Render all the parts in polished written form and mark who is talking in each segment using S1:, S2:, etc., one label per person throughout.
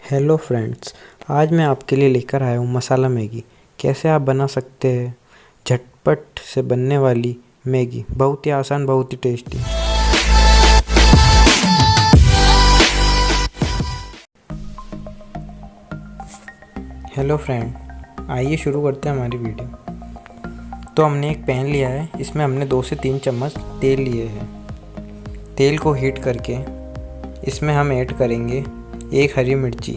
S1: Hello friends, आज मैं आपके लिए लेकर आया हूँ मसाला मैगी। कैसे आप बना सकते हैं झटपट से बनने वाली मैगी। बहुत ही आसान, बहुत ही टेस्टी। हेलो फ्रेंड, आइए शुरू करते हैं हमारी वीडियो। तो हमने एक पैन लिया है, इसमें हमने 2 से 3 चम्मच तेल लिए हैं। तेल को हीट करके इसमें हम ऐड करेंगे 1 हरी मिर्ची,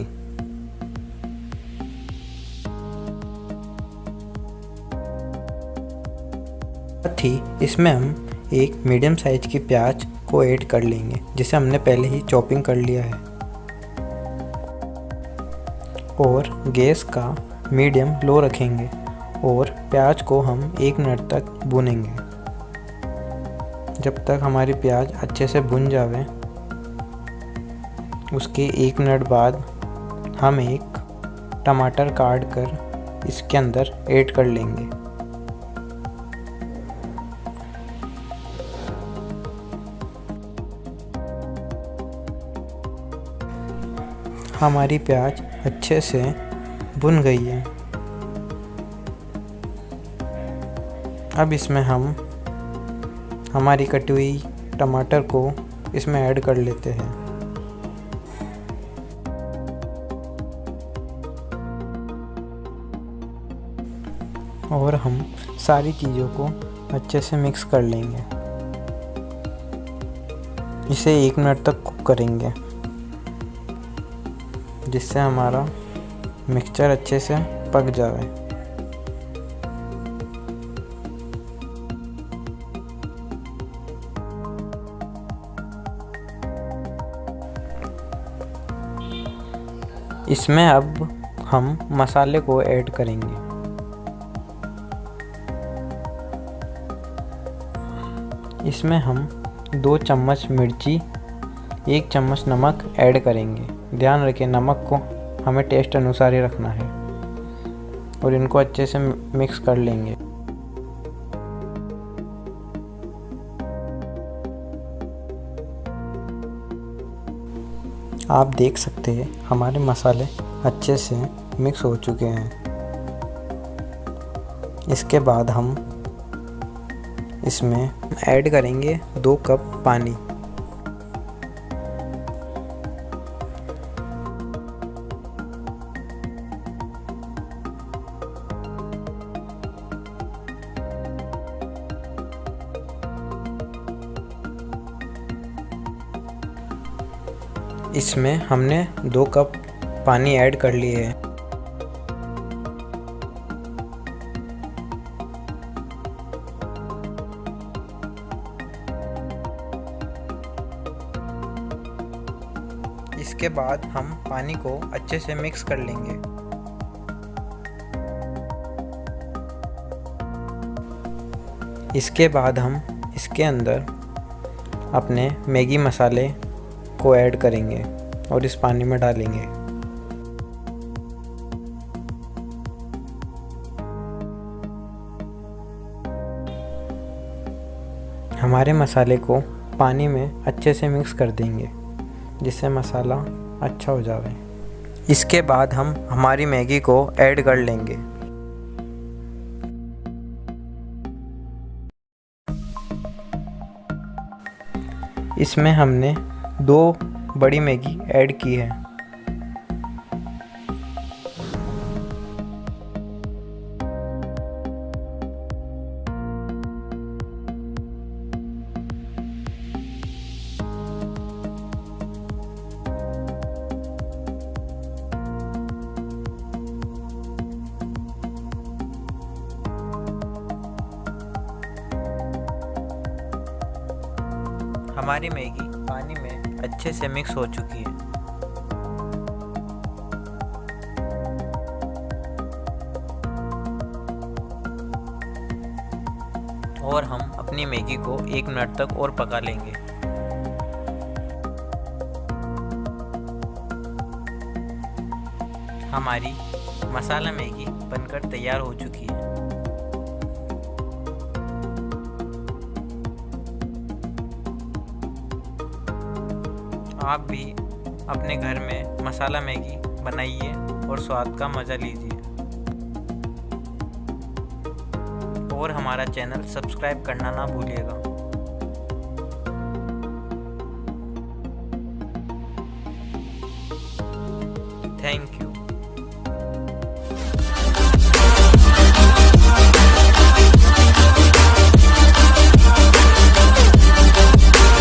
S1: साथ ही इसमें हम एक मीडियम साइज की प्याज को ऐड कर लेंगे, जिसे हमने पहले ही चॉपिंग कर लिया है। और गैस का मीडियम लो रखेंगे और प्याज को हम 1 मिनट तक भूनेंगे, जब तक हमारी प्याज अच्छे से भुन जावे। उसके 1 मिनट बाद हम एक टमाटर काट कर इसके अंदर ऐड कर लेंगे। हमारी प्याज अच्छे से भुन गई है। अब इसमें हम हमारी कटी हुई टमाटर को इसमें ऐड कर लेते हैं और हम सारी चीज़ों को अच्छे से मिक्स कर लेंगे। इसे 1 मिनट तक कुक करेंगे, जिससे हमारा मिक्सचर अच्छे से पक जाए। इसमें अब हम मसाले को ऐड करेंगे। इसमें हम 2 चम्मच मिर्ची, 1 चम्मच नमक ऐड करेंगे। ध्यान रखें, नमक को हमें टेस्ट अनुसार ही रखना है। और इनको अच्छे से मिक्स कर लेंगे। आप देख सकते हैं हमारे मसाले अच्छे से मिक्स हो चुके हैं। इसके बाद हम इसमें ऐड करेंगे 2 कप पानी। इसमें हमने 2 कप पानी ऐड कर लिए है। इसके बाद हम पानी को अच्छे से मिक्स कर लेंगे। इसके बाद हम इसके अंदर अपने मैगी मसाले को ऐड करेंगे और इस पानी में डालेंगे। हमारे मसाले को पानी में अच्छे से मिक्स कर देंगे, जिससे मसाला अच्छा हो जाए। इसके बाद हम हमारी मैगी को ऐड कर लेंगे। इसमें हमने 2 बड़ी मैगी ऐड की है। हमारी मैगी पानी में अच्छे से मिक्स हो चुकी है। और हम अपनी मैगी को 1 मिनट तक और पका लेंगे। हमारी मसाला मैगी बनकर तैयार हो चुकी है। आप भी अपने घर में मसाला मैगी बनाइए और स्वाद का मज़ा लीजिए। और हमारा चैनल सब्सक्राइब करना ना भूलिएगा।